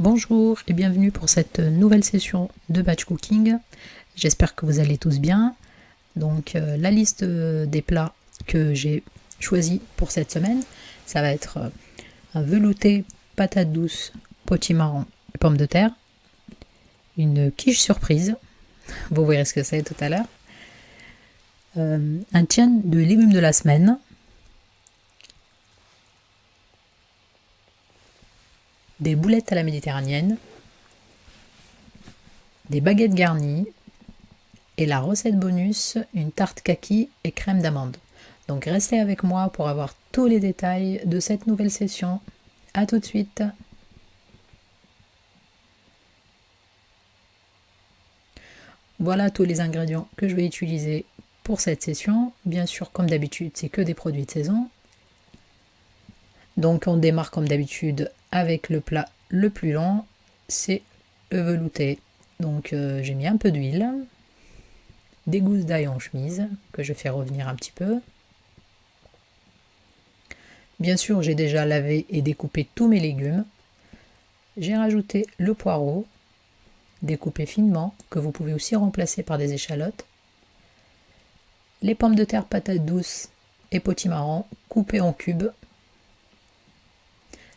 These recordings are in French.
Bonjour et bienvenue pour cette nouvelle session de batch cooking. J'espère que vous allez tous bien. Donc la liste des plats que j'ai choisi pour cette semaine, ça va être un velouté, patates douces, potimarron et pommes de terre, une quiche surprise, vous verrez ce que c'est tout à l'heure, un tien de légumes de la semaine, des boulettes à la méditerranéenne, des baguettes garnies et la recette bonus, une tarte kaki et crème d'amande. Donc restez avec moi pour avoir tous les détails de cette nouvelle session. A tout de suite. Voilà tous les ingrédients que je vais utiliser pour cette session. Bien sûr, comme d'habitude, c'est que des produits de saison. Donc on démarre comme d'habitude avec le plat le plus lent, c'est le velouté. Donc j'ai mis un peu d'huile, des gousses d'ail en chemise que je fais revenir un petit peu. Bien sûr, j'ai déjà lavé et découpé tous mes légumes. J'ai rajouté le poireau, découpé finement, que vous pouvez aussi remplacer par des échalotes. Les pommes de terre, patates douces et potimarron coupés en cubes.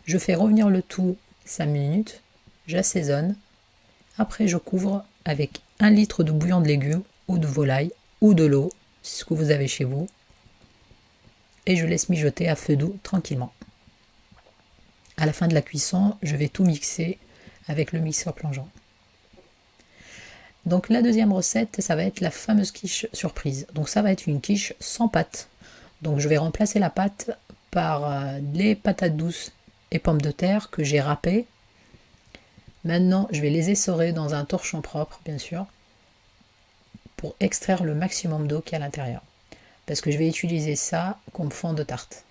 Je fais revenir le tout 5 minutes, j'assaisonne. Après, je couvre avec 1 litre de bouillon de légumes ou de volaille ou de l'eau, c'est ce que vous avez chez vous. Et je laisse mijoter à feu doux tranquillement. À la fin de la cuisson, je vais tout mixer avec le mixeur plongeant. Donc la deuxième recette, ça va être la fameuse quiche surprise. Donc ça va être une quiche sans pâte. Donc je vais remplacer la pâte par les patates douces et pommes de terre que j'ai râpées. Maintenant, je vais les essorer dans un torchon propre, bien sûr, pour extraire le maximum d'eau qu'il y a à l'intérieur. Parce que je vais utiliser ça comme fond de tarte.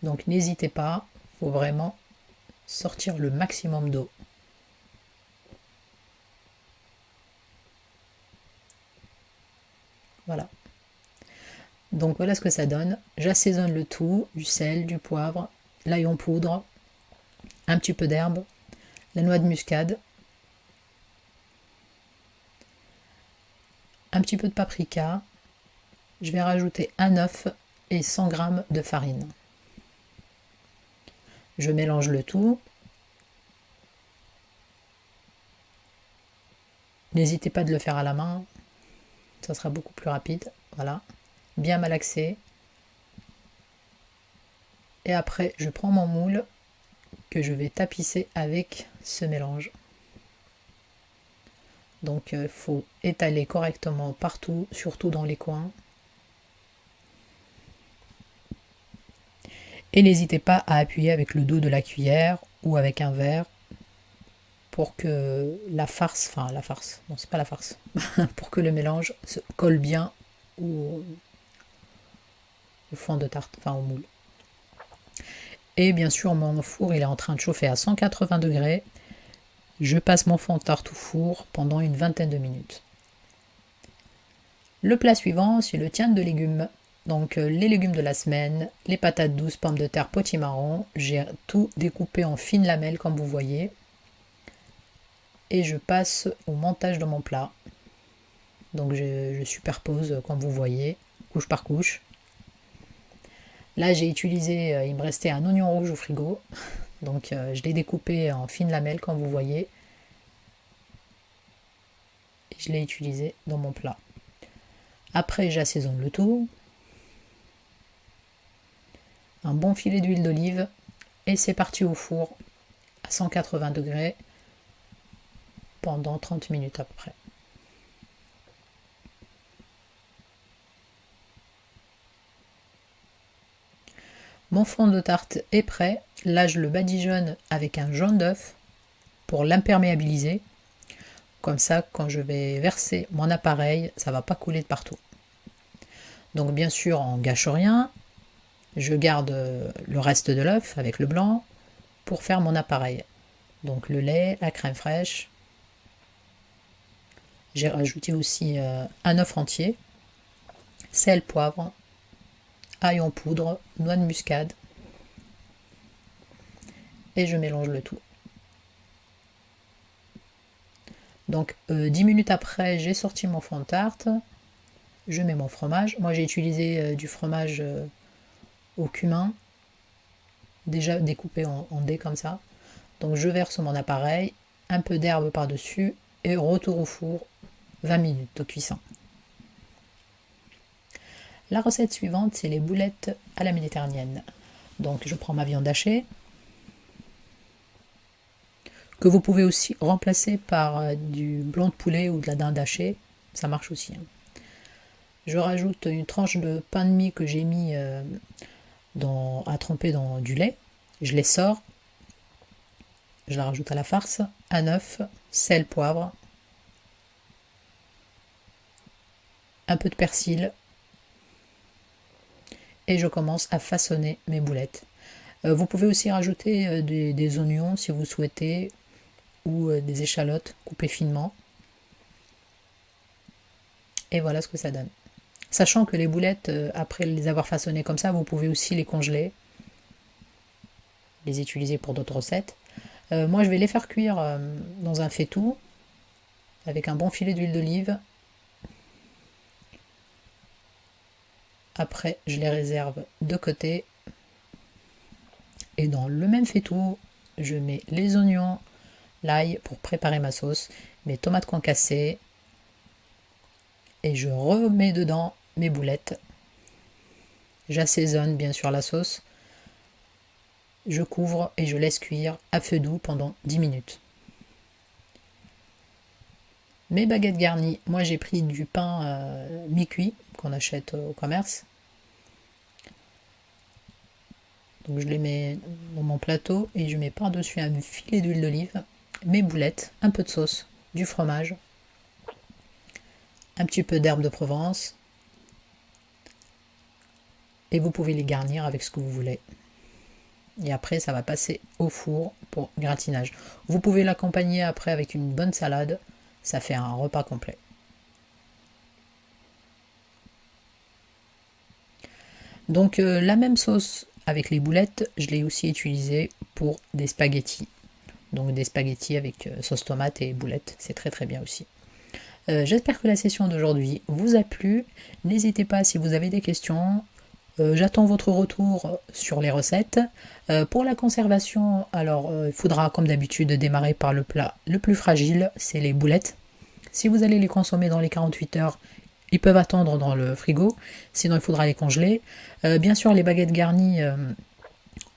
Donc n'hésitez pas, il faut vraiment sortir le maximum d'eau. Voilà. Donc voilà ce que ça donne. J'assaisonne le tout, du sel, du poivre, l'ail en poudre, un petit peu d'herbe, la noix de muscade, un petit peu de paprika. Je vais rajouter un œuf et 100 g de farine. Je mélange le tout. N'hésitez pas de le faire à la main, ça sera beaucoup plus rapide. Voilà, bien malaxé. Et après, je prends mon moule que je vais tapisser avec ce mélange. Donc il faut étaler correctement partout, surtout dans les coins. Et n'hésitez pas à appuyer avec le dos de la cuillère ou avec un verre pour que la farce, non c'est pas la farce, pour que le mélange se colle bien au fond de tarte, enfin au moule. Et bien sûr mon four il est en train de chauffer à 180 degrés. Je passe mon fond de tarte au four pendant une vingtaine de minutes. Le plat suivant, c'est le tien de légumes. Donc les légumes de la semaine, les patates douces, pommes de terre, potimarron. J'ai tout découpé en fines lamelles comme vous voyez. Et je passe au montage de mon plat. Donc je superpose comme vous voyez, couche par couche. Là j'ai utilisé, il me restait un oignon rouge au frigo. Donc je l'ai découpé en fines lamelles comme vous voyez. Et je l'ai utilisé dans mon plat. Après j'assaisonne le tout. Un bon filet d'huile d'olive. Et c'est parti au four à 180 degrés pendant 30 minutes à peu près. Mon fond de tarte est prêt. Là, je le badigeonne avec un jaune d'œuf pour l'imperméabiliser. Comme ça, quand je vais verser mon appareil, ça ne va pas couler de partout. Donc bien sûr, on gâche rien. Je garde le reste de l'œuf avec le blanc pour faire mon appareil. Donc le lait, la crème fraîche. J'ai rajouté aussi un œuf entier, sel, poivre, ail en poudre, noix de muscade. Et je mélange le tout. Donc 10 minutes après, j'ai sorti mon fond de tarte. Je mets mon fromage. Moi j'ai utilisé du fromage au cumin, déjà découpé en dés comme ça. Donc je verse mon appareil, un peu d'herbe par-dessus et retour au four, 20 minutes de cuisson. La recette suivante, c'est les boulettes à la méditerranéenne. Donc je prends ma viande hachée, que vous pouvez aussi remplacer par du blanc de poulet ou de la dinde hachée, ça marche aussi. Je rajoute une tranche de pain de mie que j'ai mis à tremper dans du lait. Je les sors, je la rajoute à la farce, un œuf, sel, poivre, un peu de persil et je commence à façonner mes boulettes. Vous pouvez aussi rajouter des oignons si vous souhaitez ou des échalotes coupées finement. Et voilà ce que ça donne. Sachant que les boulettes, après les avoir façonnées comme ça, vous pouvez aussi les congeler, les utiliser pour d'autres recettes. Moi, je vais les faire cuire dans un faitout avec un bon filet d'huile d'olive. Après, je les réserve de côté. Et dans le même faitout, je mets les oignons, l'ail pour préparer ma sauce, mes tomates concassées. Et je remets dedans mes boulettes. J'assaisonne bien sûr la sauce. Je couvre et je laisse cuire à feu doux pendant 10 minutes. Mes baguettes garnies, moi j'ai pris du pain mi-cuit qu'on achète au commerce. Donc je les mets dans mon plateau et je mets par-dessus un filet d'huile d'olive, mes boulettes, un peu de sauce, du fromage, un petit peu d'herbe de Provence. Et vous pouvez les garnir avec ce que vous voulez. Et après, ça va passer au four pour gratinage. Vous pouvez l'accompagner après avec une bonne salade. Ça fait un repas complet. Donc la même sauce avec les boulettes, je l'ai aussi utilisée pour des spaghettis. Donc des spaghettis avec sauce tomate et boulettes. C'est très très bien aussi. J'espère que la session d'aujourd'hui vous a plu. N'hésitez pas si vous avez des questions. J'attends votre retour sur les recettes. Pour la conservation, alors il faudra comme d'habitude démarrer par le plat le plus fragile, c'est les boulettes. Si vous allez les consommer dans les 48 heures, ils peuvent attendre dans le frigo, sinon il faudra les congeler. Bien sûr, les baguettes garnies,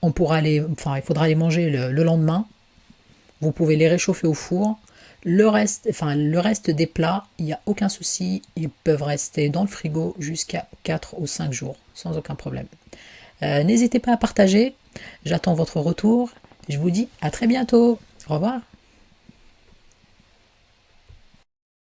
il faudra les manger le lendemain. Vous pouvez les réchauffer au four. Le reste des plats, il n'y a aucun souci, ils peuvent rester dans le frigo jusqu'à 4 ou 5 jours, sans aucun problème. N'hésitez pas à partager, j'attends votre retour, je vous dis à très bientôt, au revoir.